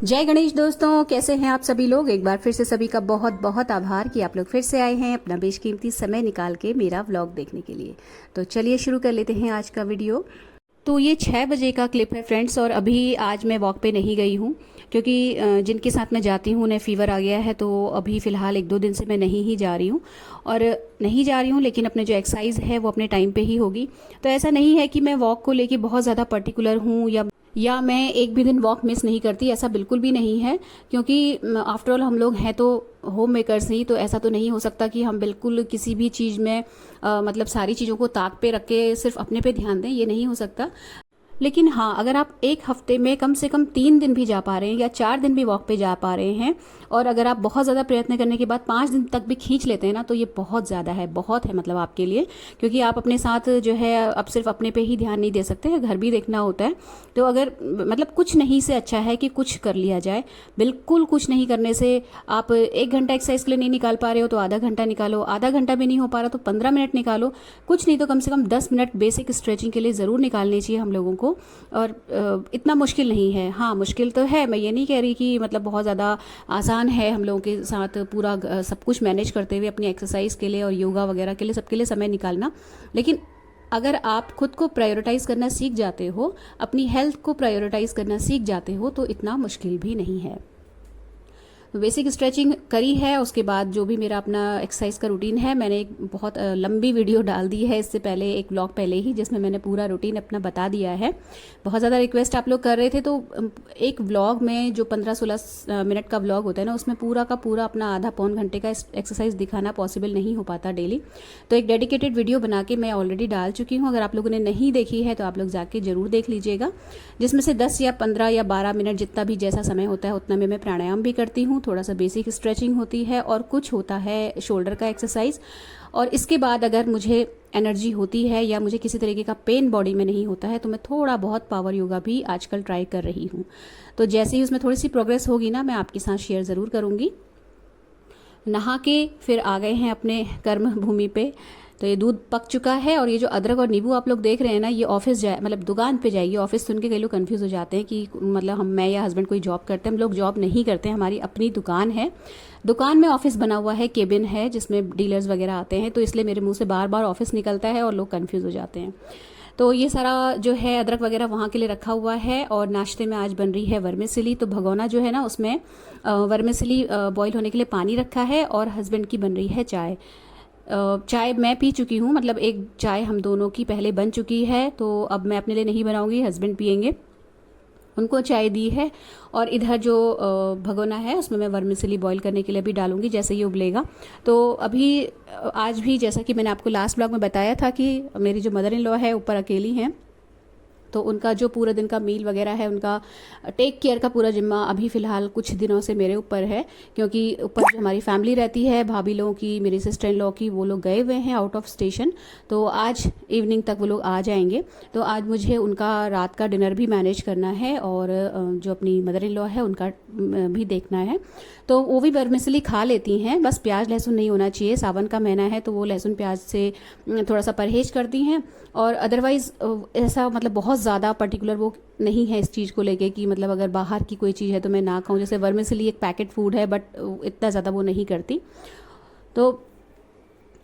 जय गणेश दोस्तों, कैसे हैं आप सभी लोग। एक बार फिर से सभी का बहुत बहुत आभार कि आप लोग फिर से आए हैं अपना बेशकीमती समय निकाल के मेरा व्लॉग देखने के लिए। तो चलिए शुरू कर लेते हैं आज का वीडियो। तो ये 6 बजे का क्लिप है फ्रेंड्स, और अभी आज मैं वॉक पे नहीं गई हूँ क्योंकि जिनके साथ मैं जाती हूँ उन्हें फ़ीवर आ गया है। तो अभी फ़िलहाल 1-2 दिन से मैं नहीं ही जा रही हूँ, और नहीं जा रही हूँ लेकिन अपने जो एक्सरसाइज है वो अपने टाइम पे ही होगी। तो ऐसा नहीं है कि मैं वॉक को लेके बहुत ज़्यादा पर्टिकुलर हूँ या मैं एक भी दिन वॉक मिस नहीं करती, ऐसा बिल्कुल भी नहीं है। क्योंकि आफ्टर ऑल हम लोग हैं तो होम मेकर्स ही, तो ऐसा तो नहीं हो सकता कि हम बिल्कुल किसी भी चीज़ में मतलब सारी चीज़ों को ताक पे रख के सिर्फ अपने पे ध्यान दें, ये नहीं हो सकता। लेकिन हाँ, अगर आप एक हफ्ते में कम से कम 3 दिन भी जा पा रहे हैं या 4 दिन भी वॉक पे जा पा रहे हैं, और अगर आप बहुत ज़्यादा प्रयत्न करने के बाद 5 दिन तक भी खींच लेते हैं ना, तो ये बहुत ज़्यादा है, बहुत है मतलब आपके लिए। क्योंकि आप अपने साथ जो है अब सिर्फ अपने पे ही ध्यान नहीं दे सकते हैं, घर भी देखना होता है। तो अगर मतलब कुछ नहीं से अच्छा है कि कुछ कर लिया जाए। बिल्कुल कुछ नहीं करने से, आप 1 घंटा एक्सरसाइज के लिए नहीं निकाल पा रहे हो तो आधा घंटा निकालो, आधा घंटा भी नहीं हो पा रहा तो 15 मिनट निकालो, कुछ नहीं तो कम से कम 10 मिनट बेसिक स्ट्रेचिंग के लिए ज़रूर निकालनी चाहिए हम लोगों को। और इतना मुश्किल नहीं है। हाँ, मुश्किल तो है, मैं ये नहीं कह रही कि मतलब बहुत ज़्यादा आसान है हम लोगों के साथ पूरा सब कुछ मैनेज करते हुए अपनी एक्सरसाइज के लिए और योगा वगैरह के लिए सबके लिए समय निकालना। लेकिन अगर आप खुद को प्रायोरिटाइज़ करना सीख जाते हो, अपनी हेल्थ को प्रायोरिटाइज़ करना सीख जाते हो, तो इतना मुश्किल भी नहीं है। बेसिक स्ट्रेचिंग करी है, उसके बाद जो भी मेरा अपना एक्सरसाइज का रूटीन है, मैंने एक बहुत लंबी वीडियो डाल दी है इससे पहले, एक व्लॉग पहले ही, जिसमें मैंने पूरा रूटीन अपना बता दिया है। बहुत ज़्यादा रिक्वेस्ट आप लोग कर रहे थे, तो एक व्लॉग में जो 15-16 मिनट का व्लॉग होता है ना, उसमें पूरा का पूरा अपना आधा पौन घंटे का एक्सरसाइज दिखाना पॉसिबल नहीं हो पाता डेली। तो एक डेडिकेटेड वीडियो बना के मैं ऑलरेडी डाल चुकी हूँ। अगर आप लोगों ने नहीं देखी है तो आप लोग जाके ज़रूर देख लीजिएगा, जिसमें से 10 या 15 या 12 मिनट जितना भी जैसा समय होता है उतना में मैं प्राणायाम भी करती हूँ, थोड़ा सा बेसिक स्ट्रेचिंग होती है और कुछ होता है शोल्डर का एक्सरसाइज। और इसके बाद अगर मुझे एनर्जी होती है या मुझे किसी तरीके का पेन बॉडी में नहीं होता है तो मैं थोड़ा बहुत पावर योगा भी आजकल ट्राई कर रही हूँ। तो जैसे ही उसमें थोड़ी सी प्रोग्रेस होगी ना, मैं आपके साथ शेयर ज़रूर करूँगी। नहा के फिर आ गए हैं अपने कर्म भूमि पे। तो ये दूध पक चुका है, और ये जो अदरक और नींबू आप लोग देख रहे हैं ना, ये ऑफिस जाए मतलब दुकान पे जाएगी। ऑफिस सुन के कई लोग कंफ्यूज हो जाते हैं कि मतलब मैं या हस्बैंड कोई जॉब करते हैं। हम लोग जॉब नहीं करते, हमारी अपनी दुकान है। दुकान में ऑफिस बना हुआ है, केबिन है जिसमें डीलर्स वगैरह आते हैं, तो इसलिए मेरे मुंह से बार बार ऑफिस निकलता है और लोग कन्फ्यूज़ हो जाते हैं। तो ये सारा जो है अदरक वगैरह वहाँ के लिए रखा हुआ है। और नाश्ते में आज बन रही है वर्मिसेली। तो भगोना जो है ना, उसमें वर्मिसेली बॉईल होने के लिए पानी रखा है, और हस्बैंड की बन रही है चाय। चाय मैं पी चुकी हूँ, मतलब एक चाय हम दोनों की पहले बन चुकी है, तो अब मैं अपने लिए नहीं बनाऊंगी, हस्बैंड पियेंगे, उनको चाय दी है। और इधर जो भगोना है उसमें मैं वर्मिसेली बॉईल करने के लिए भी डालूंगी जैसे ये उबलेगा। तो अभी आज भी जैसा कि मैंने आपको लास्ट ब्लॉग में बताया था कि मेरी जो मदर इन लॉ है ऊपर अकेली हैं, तो उनका जो पूरा दिन का मील वगैरह है, उनका टेक केयर का पूरा जिम्मा अभी फ़िलहाल कुछ दिनों से मेरे ऊपर है। क्योंकि ऊपर जो हमारी फैमिली रहती है, भाभी लोगों की, मेरी सिस्टर इन लॉ की, वो लोग गए हुए हैं आउट ऑफ स्टेशन। तो आज इवनिंग तक वो लोग आ जाएंगे। तो आज मुझे उनका रात का डिनर भी मैनेज करना है, और जो अपनी मदर इन लॉ है उनका भी देखना है। तो वो भी वर्मिसेली खा लेती हैं, बस प्याज लहसुन नहीं होना चाहिए। सावन का महीना है तो वो लहसुन प्याज से थोड़ा सा परहेज करती हैं। और अदरवाइज़ ऐसा मतलब बहुत ज़्यादा पर्टिकुलर वो नहीं है इस चीज़ को लेके कि मतलब अगर बाहर की कोई चीज़ है तो मैं ना खाऊं। जैसे वर्मिसेली एक पैकेट फूड है, बट इतना ज़्यादा वो नहीं करती, तो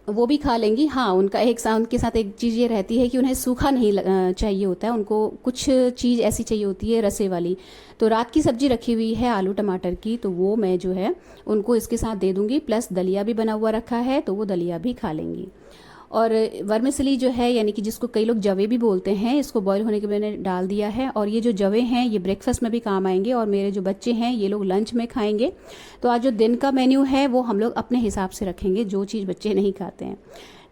वो भी खा लेंगी। हाँ, उनके साथ एक चीज़ ये रहती है कि उन्हें सूखा नहीं चाहिए होता है, उनको कुछ चीज़ ऐसी चाहिए होती है रसे वाली। तो रात की सब्जी रखी हुई है आलू टमाटर की, तो वो मैं जो है उनको इसके साथ दे दूंगी। प्लस दलिया भी बना हुआ रखा है, तो वो दलिया भी खा लेंगी। और वर्मिसेली जो है, यानी कि जिसको कई लोग जवे भी बोलते हैं, इसको बॉईल होने के मैंने डाल दिया है। और ये जो जवे हैं ये ब्रेकफास्ट में भी काम आएंगे, और मेरे जो बच्चे हैं ये लोग लंच में खाएंगे। तो आज जो दिन का मेन्यू है वो हम लोग अपने हिसाब से रखेंगे, जो चीज़ बच्चे नहीं खाते हैं।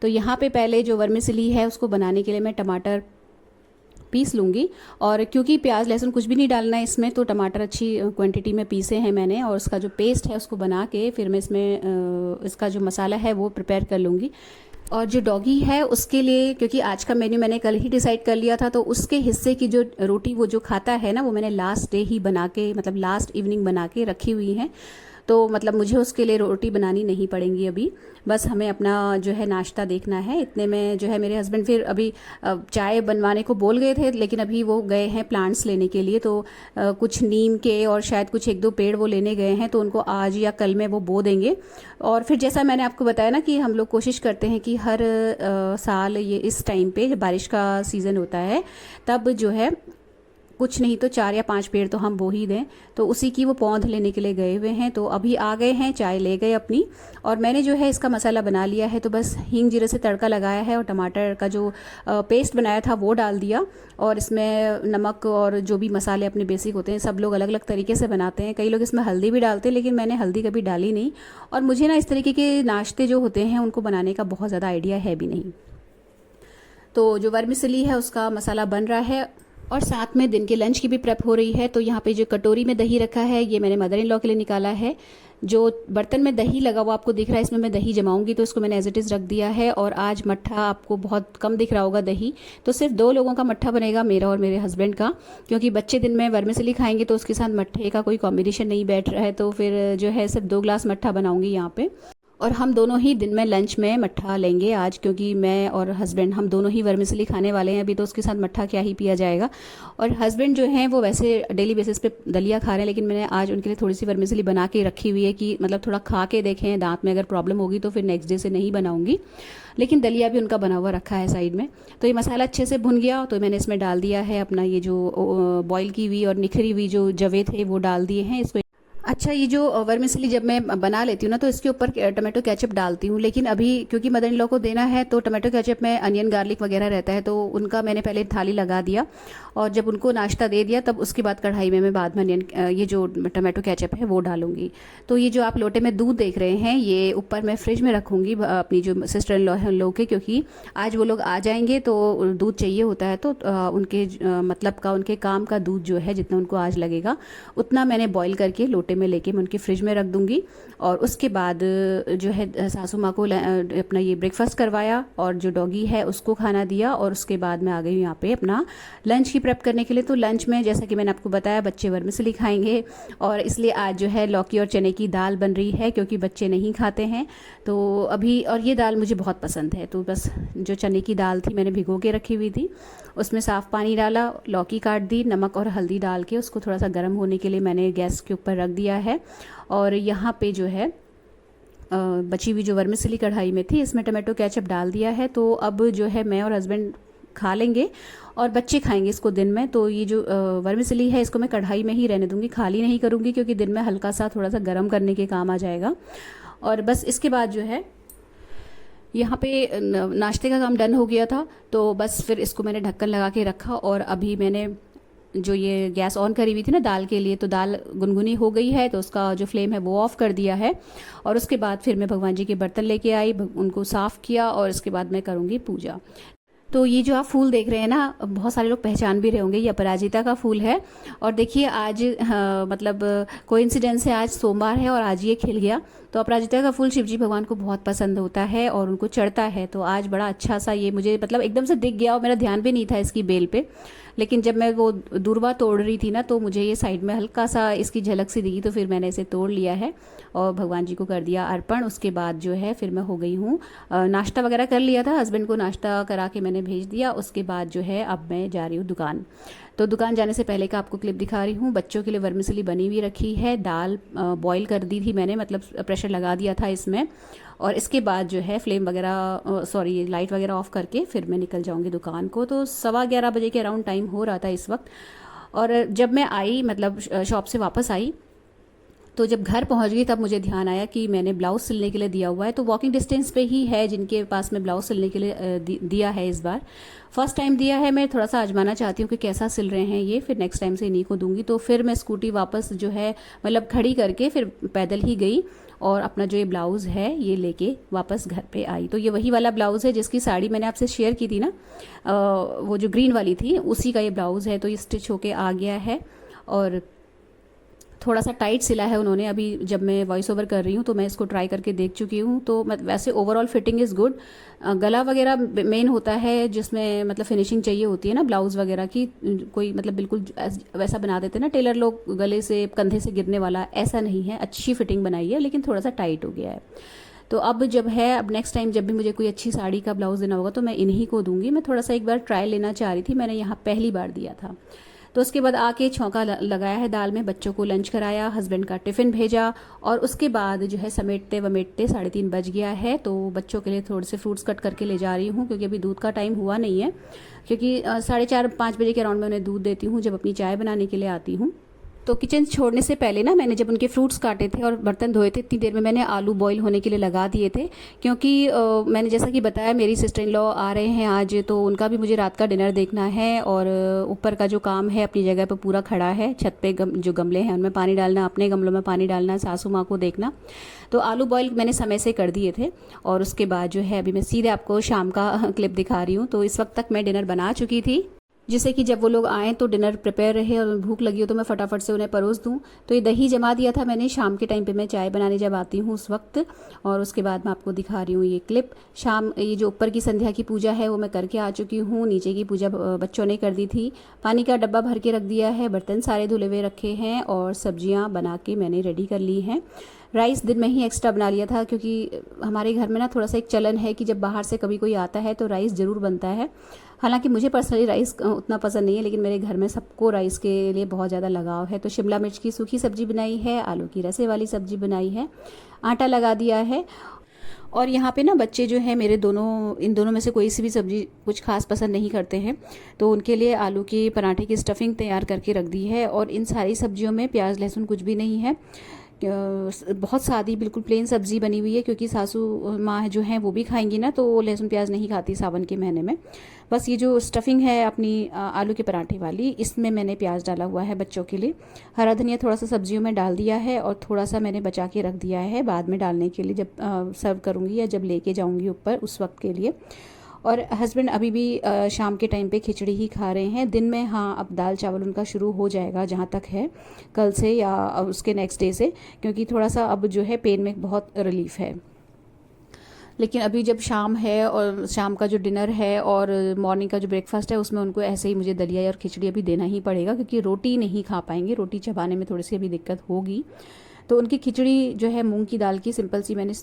तो यहाँ पे पहले जो वर्मिसेली है उसको बनाने के लिए मैं टमाटर पीस लूँगी। और क्योंकि प्याज लहसुन कुछ भी नहीं डालना है इसमें, तो टमाटर अच्छी क्वांटिटी में पीसे हैं मैंने, और उसका जो पेस्ट है उसको बना के फिर मैं इसमें इसका जो मसाला है वो प्रिपेयर कर लूँगी। और जो डॉगी है उसके लिए, क्योंकि आज का मेन्यू मैंने कल ही डिसाइड कर लिया था, तो उसके हिस्से की जो रोटी वो जो खाता है ना, वो मैंने लास्ट डे ही बना के, मतलब लास्ट इवनिंग बना के रखी हुई है। तो मतलब मुझे उसके लिए रोटी बनानी नहीं पड़ेंगी अभी, बस हमें अपना जो है नाश्ता देखना है। इतने में जो है मेरे हस्बैंड फिर अभी चाय बनवाने को बोल गए थे, लेकिन अभी वो गए हैं प्लांट्स लेने के लिए, तो कुछ नीम के और शायद कुछ एक दो पेड़ वो लेने गए हैं, तो उनको आज या कल में वो बो देंगे। और फिर जैसा मैंने आपको बताया ना कि हम लोग कोशिश करते हैं कि हर साल ये इस टाइम पे जब बारिश का सीज़न होता है तब जो है कुछ नहीं तो 4 या 5 पेड़ तो हम बो ही दें, तो उसी की वो पौध लेने के लिए गए हुए हैं। तो अभी आ गए हैं, चाय ले गए अपनी, और मैंने जो है इसका मसाला बना लिया है। तो बस हींग जीरे से तड़का लगाया है और टमाटर का जो पेस्ट बनाया था वो डाल दिया, और इसमें नमक और जो भी मसाले अपने बेसिक होते हैं, सब लोग अलग अलग तरीके से बनाते हैं। कई लोग इसमें हल्दी भी डालते हैं, लेकिन मैंने हल्दी कभी डाली नहीं, और मुझे ना इस तरीके के नाश्ते जो होते हैं उनको बनाने का बहुत ज़्यादा आइडिया है भी नहीं। तो जो वर्मिसेली है उसका मसाला बन रहा है, और साथ में दिन के लंच की भी प्रेप हो रही है। तो यहाँ पे जो कटोरी में दही रखा है ये मैंने मदर इन लॉ के लिए निकाला है। जो बर्तन में दही लगा हुआ आपको दिख रहा है, इसमें मैं दही जमाऊंगी, तो इसको मैंने एज इट इज़ रख दिया है। और आज मट्ठा आपको बहुत कम दिख रहा होगा दही, तो सिर्फ 2 लोगों का मट्ठा बनेगा, मेरा और मेरे हस्बैंड का, क्योंकि बच्चे दिन में वर्मिसेली खाएंगे तो उसके साथ मट्ठे का कोई कॉम्बिनेशन नहीं बैठ रहा है। तो फिर जो है सिर्फ 2 ग्लास मट्ठा बनाऊंगी यहाँ पे। और हम दोनों ही दिन में लंच में मट्ठा लेंगे आज, क्योंकि मैं और हस्बैंड हम दोनों ही वर्मिसेली खाने वाले हैं अभी, तो उसके साथ मट्ठा क्या ही पिया जाएगा। और हस्बैंड जो हैं वो वैसे डेली बेसिस पे दलिया खा रहे हैं, लेकिन मैंने आज उनके लिए थोड़ी सी वर्मिसेली बना के रखी हुई है कि मतलब थोड़ा खा के देखें, दांत में अगर प्रॉब्लम होगी तो फिर नेक्स्ट डे से नहीं बनाऊंगी। लेकिन दलिया भी उनका बना हुआ रखा है साइड में। तो ये मसाला अच्छे से भुन गया, तो मैंने इसमें डाल दिया है अपना ये जो बॉयल की हुई और निखरी हुई जो जवे थे वो डाल दिए हैं इसको। अच्छा, ये जो वर्मिसेली जब मैं बना लेती हूँ ना तो इसके ऊपर टमाटो केचप डालती हूँ, लेकिन अभी क्योंकि मदर इन लॉ को देना है तो टमाटो केचप में अनियन गार्लिक वगैरह रहता है, तो उनका मैंने पहले थाली लगा दिया, और जब उनको नाश्ता दे दिया तब उसके बाद कढ़ाई में मैं बाद में अनियन ये जो टमाटो केचप है वो डालूंगी। तो ये जो आप लोटे में दूध देख रहे हैं ये ऊपर मैं फ्रिज में रखूँगी अपनी जो सिस्टर इन लॉ है उन लोगों के, क्योंकि आज वो लोग आ जाएंगे तो दूध चाहिए होता है, तो उनके मतलब का उनके काम का दूध जो है जितना उनको आज लगेगा उतना मैंने बॉईल करके लोटे में लेके मैं उनके फ्रिज में रख दूंगी। और उसके बाद जो है सासू माँ को अपना ये ब्रेकफास्ट करवाया और जो डॉगी है उसको खाना दिया, और उसके बाद मैं आ गई यहाँ पे अपना लंच की प्रेप करने के लिए। तो लंच में जैसा कि मैंने आपको बताया बच्चे वर्मिसेली खाएंगे, और इसलिए आज जो है लौकी और चने की दाल बन रही है, क्योंकि बच्चे नहीं खाते हैं तो अभी। और ये दाल मुझे बहुत पसंद है, तो बस जो चने की दाल थी मैंने भिगो के रखी हुई थी, उसमें साफ़ पानी डाला, लौकी काट दी, नमक और हल्दी डाल के उसको थोड़ा सा गर्म होने के लिए मैंने गैस के ऊपर रख दिया है। और यहाँ पे जो है बची हुई जो वर्मिसेली कढ़ाई में थी इसमें टमाटो केचप डाल दिया है। तो अब जो है मैं और हस्बैंड खा लेंगे और बच्चे खाएंगे इसको दिन में। तो ये जो वर्मिसेली है इसको मैं कढ़ाई में ही रहने दूंगी, खाली नहीं करूँगी, क्योंकि दिन में हल्का सा थोड़ा सा गर्म करने के काम आ जाएगा। और बस इसके बाद जो है यहाँ पे नाश्ते का काम डन हो गया था, तो बस फिर इसको मैंने ढक्कन लगा के रखा। और अभी मैंने जो ये गैस ऑन करी हुई थी ना दाल के लिए, तो दाल गुनगुनी हो गई है, तो उसका जो फ्लेम है वो ऑफ़ कर दिया है। और उसके बाद फिर मैं भगवान जी के बर्तन लेके आई, उनको साफ़ किया, और उसके बाद मैं करूँगी पूजा। तो ये जो आप फूल देख रहे हैं ना, बहुत सारे लोग पहचान भी रहे होंगे, ये अपराजिता का फूल है। और देखिए आज मतलब कोइंसिडेंस है, आज सोमवार है और आज ये खिल गया। तो अपराजिता का फूल शिवजी भगवान को बहुत पसंद होता है और उनको चढ़ता है, तो आज बड़ा अच्छा सा ये मुझे मतलब एकदम से दिख गया, और मेरा ध्यान भी नहीं था इसकी बेल पे, लेकिन जब मैं वो दूरबा तोड़ रही थी ना तो मुझे ये साइड में हल्का सा इसकी झलक सी दिखी, तो फिर मैंने इसे तोड़ लिया है और भगवान जी को कर दिया अर्पण। उसके बाद जो है फिर मैं हो गई हूँ, नाश्ता वगैरह कर लिया था, हस्बैंड को नाश्ता करा के मैंने भेज दिया। उसके बाद जो है अब मैं जा रही हूँ दुकान। तो दुकान जाने से पहले का आपको क्लिप दिखा रही हूँ। बच्चों के लिए वर्मिसेली बनी हुई रखी है, दाल बॉईल कर दी थी मैंने, मतलब प्रेशर लगा दिया था इसमें। और इसके बाद जो है फ्लेम वगैरह सॉरी लाइट वगैरह ऑफ करके फिर मैं निकल जाऊंगी दुकान को। तो 11:15 बजे के अराउंड टाइम हो रहा था इस वक्त। और जब मैं आई मतलब शॉप से वापस आई, तो जब घर पहुंच गई तब मुझे ध्यान आया कि मैंने ब्लाउज़ सिलने के लिए दिया हुआ है। तो वॉकिंग डिस्टेंस पे ही है जिनके पास में ब्लाउज़ सिलने के लिए दिया है। इस बार फर्स्ट टाइम दिया है, मैं थोड़ा सा आजमाना चाहती हूँ कि कैसा सिल रहे हैं ये, फिर नेक्स्ट टाइम से इन्हीं को दूंगी। तो फिर मैं स्कूटी वापस जो है मतलब खड़ी करके फिर पैदल ही गई और अपना जो ये ब्लाउज़ है ये लेके वापस घर पे आई। तो ये वही वाला ब्लाउज़ है जिसकी साड़ी मैंने आपसे शेयर की थी ना, वो जो ग्रीन वाली थी, उसी का ये ब्लाउज़ है। तो ये स्टिच होके आ गया है और थोड़ा सा टाइट सिला है उन्होंने। अभी जब मैं वॉइस ओवर कर रही हूँ तो मैं इसको ट्राई करके देख चुकी हूँ, तो वैसे ओवरऑल फिटिंग इज़ गुड। गला वगैरह मेन होता है जिसमें मतलब फिनिशिंग चाहिए होती है ना ब्लाउज़ वगैरह की, कोई मतलब बिल्कुल वैसा बना देते हैं ना टेलर लोग, गले से कंधे से गिरने वाला, ऐसा नहीं है। अच्छी फिटिंग बनाई है लेकिन थोड़ा सा टाइट हो गया है। तो अब जब है, अब नेक्स्ट टाइम जब भी मुझे कोई अच्छी साड़ी का ब्लाउज़ देना होगा तो मैं इन्हीं को दूंगी। मैं थोड़ा सा एक बार ट्रायल लेना चाह रही थी, मैंने यहाँ पहली बार दिया था। तो उसके बाद आके छौंका लगाया है दाल में, बच्चों को लंच कराया, हस्बैंड का टिफ़िन भेजा, और उसके बाद जो है समेटते वमेटते 3:30 बज गया है। तो बच्चों के लिए थोड़े से फ्रूट्स कट करके ले जा रही हूँ क्योंकि अभी दूध का टाइम हुआ नहीं है, क्योंकि 4:30-5 बजे के अराउंड में उन्हें दूध देती हूँ जब अपनी चाय बनाने के लिए आती हूँ। तो किचन छोड़ने से पहले ना मैंने जब उनके फ्रूट्स काटे थे और बर्तन धोए थे, इतनी देर में मैंने आलू बॉईल होने के लिए लगा दिए थे, क्योंकि मैंने जैसा कि बताया मेरी सिस्टर इन लॉ आ रहे हैं आज, तो उनका भी मुझे रात का डिनर देखना है। और ऊपर का जो काम है अपनी जगह पर पूरा खड़ा है, छत पे जो गमले हैं उनमें पानी डालना, अपने गमलों में पानी डालना, सासू माँ को देखना। तो आलू बॉईल मैंने समय से कर दिए थे। और उसके बाद जो है अभी मैं सीधे आपको शाम का क्लिप दिखा रही हूँ। तो इस वक्त तक मैं डिनर बना चुकी थी, जिससे कि जब वो लोग आएँ तो डिनर प्रिपेयर रहे और भूख लगी हो तो मैं फटाफट से उन्हें परोस दूँ। तो ये दही जमा दिया था मैंने शाम के टाइम पे, मैं चाय बनाने जब आती हूँ उस वक्त। और उसके बाद मैं आपको दिखा रही हूँ ये क्लिप। शाम ये जो ऊपर की संध्या की पूजा है वो मैं करके आ चुकी हूँ, नीचे की पूजा बच्चों ने कर दी थी। पानी का डब्बा भर के रख दिया है, बर्तन सारे धुले हुए रखे हैं, और सब्जियाँ बना के मैंने रेडी कर ली हैं। राइस दिन में ही एक्स्ट्रा बना लिया था, क्योंकि हमारे घर में ना थोड़ा सा एक चलन है कि जब बाहर से कभी कोई आता है तो राइस ज़रूर बनता है। हालांकि मुझे पर्सनली राइस उतना पसंद नहीं है, लेकिन मेरे घर में सबको राइस के लिए बहुत ज़्यादा लगाव है। तो शिमला मिर्च की सूखी सब्जी बनाई है, आलू की रसे वाली सब्जी बनाई है, आटा लगा दिया है। और यहाँ पे ना बच्चे जो हैं मेरे इन दोनों में से कोई सी भी सब्ज़ी कुछ खास पसंद नहीं करते हैं, तो उनके लिए आलू के पराठे की स्टफिंग तैयार करके रख दी है। और इन सारी सब्जियों में प्याज लहसुन कुछ भी नहीं है, बहुत सादी बिल्कुल प्लेन सब्ज़ी बनी हुई है, क्योंकि सासू माँ जो हैं वो भी खाएंगी ना, तो वो लहसुन प्याज नहीं खाती सावन के महीने में। बस ये जो स्टफिंग है अपनी आलू के पराठे वाली, इसमें मैंने प्याज डाला हुआ है बच्चों के लिए। हरा धनिया थोड़ा सा सब्जियों में डाल दिया है, और थोड़ा सा मैंने बचा के रख दिया है बाद में डालने के लिए, जब सर्व करूँगी या जब लेके जाऊँगी ऊपर उस वक्त के लिए। और हस्बैंड अभी भी शाम के टाइम पे खिचड़ी ही खा रहे हैं। दिन में हाँ अब दाल चावल उनका शुरू हो जाएगा, जहाँ तक है कल से या उसके नेक्स्ट डे से, क्योंकि थोड़ा सा अब जो है पेन में बहुत रिलीफ है। लेकिन अभी जब शाम है और शाम का जो डिनर है और मॉर्निंग का जो ब्रेकफास्ट है, उसमें उनको ऐसे ही मुझे दलिया और खिचड़ी अभी देना ही पड़ेगा, क्योंकि रोटी नहीं खा पाएंगे, रोटी चबाने में थोड़ी सी अभी दिक्कत होगी। तो उनकी खिचड़ी जो है मूंग की दाल की सिंपल सी मैंने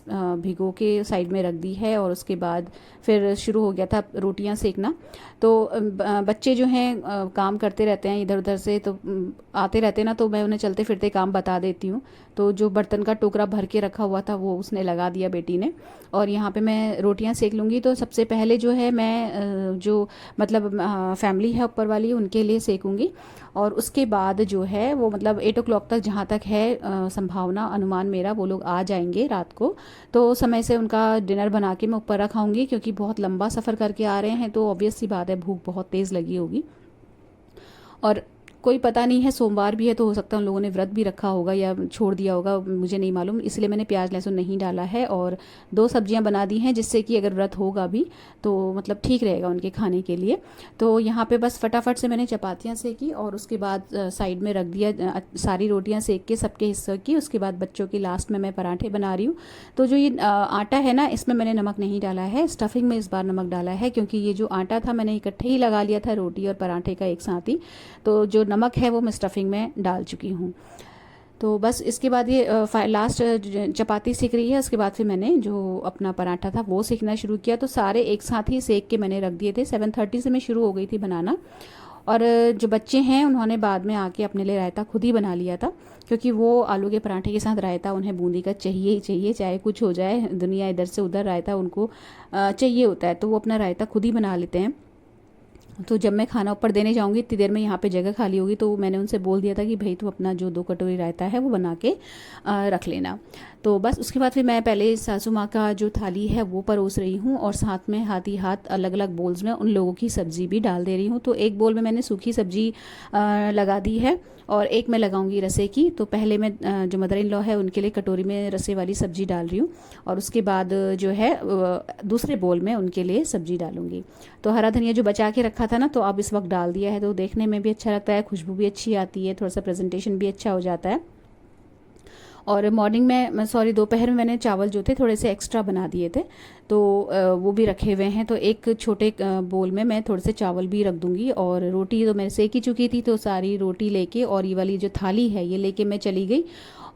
भिगो के साइड में रख दी है, और उसके बाद फिर शुरू हो गया था रोटियां सेकना। तो बच्चे जो हैं काम करते रहते हैं इधर उधर से, तो आते रहते हैं ना, तो मैं उन्हें चलते फिरते काम बता देती हूँ। तो जो बर्तन का टोकरा भर के रखा हुआ था वो उसने लगा दिया बेटी ने, और यहाँ पे मैं रोटियां सेक लूँगी। तो सबसे पहले जो है मैं जो मतलब फैमिली है ऊपर वाली उनके लिए सेकूँगी, और उसके बाद जो है वो मतलब 8 o'clock तक जहाँ तक है संभावना अनुमान मेरा, वो लोग आ जाएंगे रात को। तो समय से उनका डिनर बना के मैं ऊपर रखाऊंगी, क्योंकि बहुत लंबा सफ़र करके आ रहे हैं, तो ऑब्वियस सी बात है भूख बहुत तेज़ लगी होगी। और कोई पता नहीं है, सोमवार भी है तो हो सकता है उन लोगों ने व्रत भी रखा होगा या छोड़ दिया होगा, मुझे नहीं मालूम, इसलिए मैंने प्याज लहसुन नहीं डाला है। और 2 सब्जियां बना दी हैं, जिससे कि अगर व्रत होगा भी तो मतलब ठीक रहेगा उनके खाने के लिए। तो यहाँ पे बस फटाफट से मैंने चपातियाँ सेकी, और उसके बाद साइड में रख दिया सारी रोटियाँ सेक के सबके हिस्से की। उसके बाद बच्चों की लास्ट में मैं पराठे बना रही हूँ। तो जो ये आटा है ना, इसमें मैंने नमक नहीं डाला है, स्टफिंग में इस बार नमक डाला है, क्योंकि ये जो आटा था मैंने इकट्ठे ही लगा लिया था रोटी और पराठे का एक साथ ही। तो जो नमक है वो मैं स्टफिंग में डाल चुकी हूँ। तो बस इसके बाद ये लास्ट चपाती सेक रही है, उसके बाद फिर मैंने जो अपना पराठा था वो सेकना शुरू किया। तो सारे एक साथ ही सेक के मैंने रख दिए थे, 7:30 से मैं शुरू हो गई थी बनाना। और जो बच्चे हैं उन्होंने बाद में आके अपने लिए रायता खुद ही बना लिया था, क्योंकि वो आलू के पराठे के साथ रायता उन्हें बूंदी का चाहिए ही चाहिए, चाहे कुछ हो जाए, दुनिया इधर से उधर रायता उनको चाहिए होता है। तो वो अपना रायता खुद ही बना लेते हैं। तो जब मैं खाना ऊपर देने जाऊंगी इतनी देर में यहाँ पे जगह खाली होगी, तो मैंने उनसे बोल दिया था कि भाई तू अपना जो 2 कटोरी रायता है वो बना के रख लेना। तो बस उसके बाद फिर मैं पहले सासू माँ का जो थाली है वो परोस रही हूँ, और साथ में हाथ ही हाथ अलग अलग बोल्स में उन लोगों की सब्ज़ी भी डाल दे रही हूँ। तो एक बोल में मैंने सूखी सब्जी लगा दी है, और एक मैं लगाऊंगी रसे की। तो पहले मैं जो मदर इन लॉ है उनके लिए कटोरी में रसे वाली सब्जी डाल रही हूँ, और उसके बाद जो है दूसरे बोल में उनके लिए सब्जी डालूंगी। तो हरा धनिया जो बचा के रखा था ना, तो अब इस वक्त डाल दिया है, तो देखने में भी अच्छा लगता है, खुशबू भी अच्छी आती है, थोड़ा सा प्रेजेंटेशन भी अच्छा हो जाता है। और मॉर्निंग में दोपहर में मैंने चावल जो थे थोड़े से एक्स्ट्रा बना दिए थे, तो वो भी रखे हुए हैं। तो एक छोटे बोल में मैं थोड़े से चावल भी रख दूँगी। और रोटी तो मैं सेक ही चुकी थी, तो सारी रोटी लेके और ये वाली जो थाली है ये लेके मैं चली गई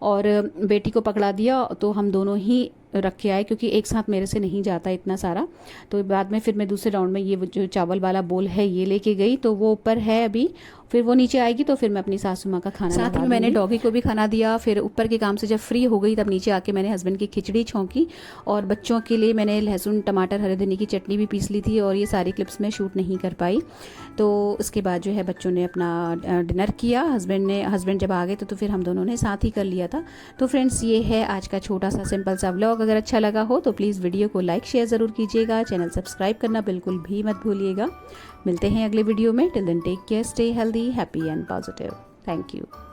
और बेटी को पकड़ा दिया। तो हम दोनों ही रख के आए, क्योंकि एक साथ मेरे से नहीं जाता इतना सारा। तो बाद में फिर मैं दूसरे राउंड में ये जो चावल वाला बोल है ये लेके गई, तो वो ऊपर है अभी, फिर वो नीचे आएगी तो फिर मैं अपनी सासू माँ का खाना साथ में मैंने डॉगी को भी खाना दिया। फिर ऊपर के काम से जब फ्री हो गई तब नीचे आके मैंने हस्बैंड की खिचड़ी छौंकी, और बच्चों के लिए मैंने लहसुन टमाटर हरे धनिया की चटनी भी पीस ली थी, और ये सारी क्लिप्स मैं शूट नहीं कर पाई। तो उसके बाद जो है बच्चों ने अपना डिनर किया, हस्बैंड जब आ गए तो फिर हम दोनों ने साथ ही कर लिया था। तो फ्रेंड्स, ये है आज का छोटा सा सिंपल सा व्लॉग। अगर अच्छा लगा हो तो प्लीज़ वीडियो को लाइक शेयर ज़रूर कीजिएगा, चैनल सब्सक्राइब करना बिल्कुल भी मत भूलिएगा। मिलते हैं अगले वीडियो में। Till then take care, stay healthy, happy and positive. Thank you.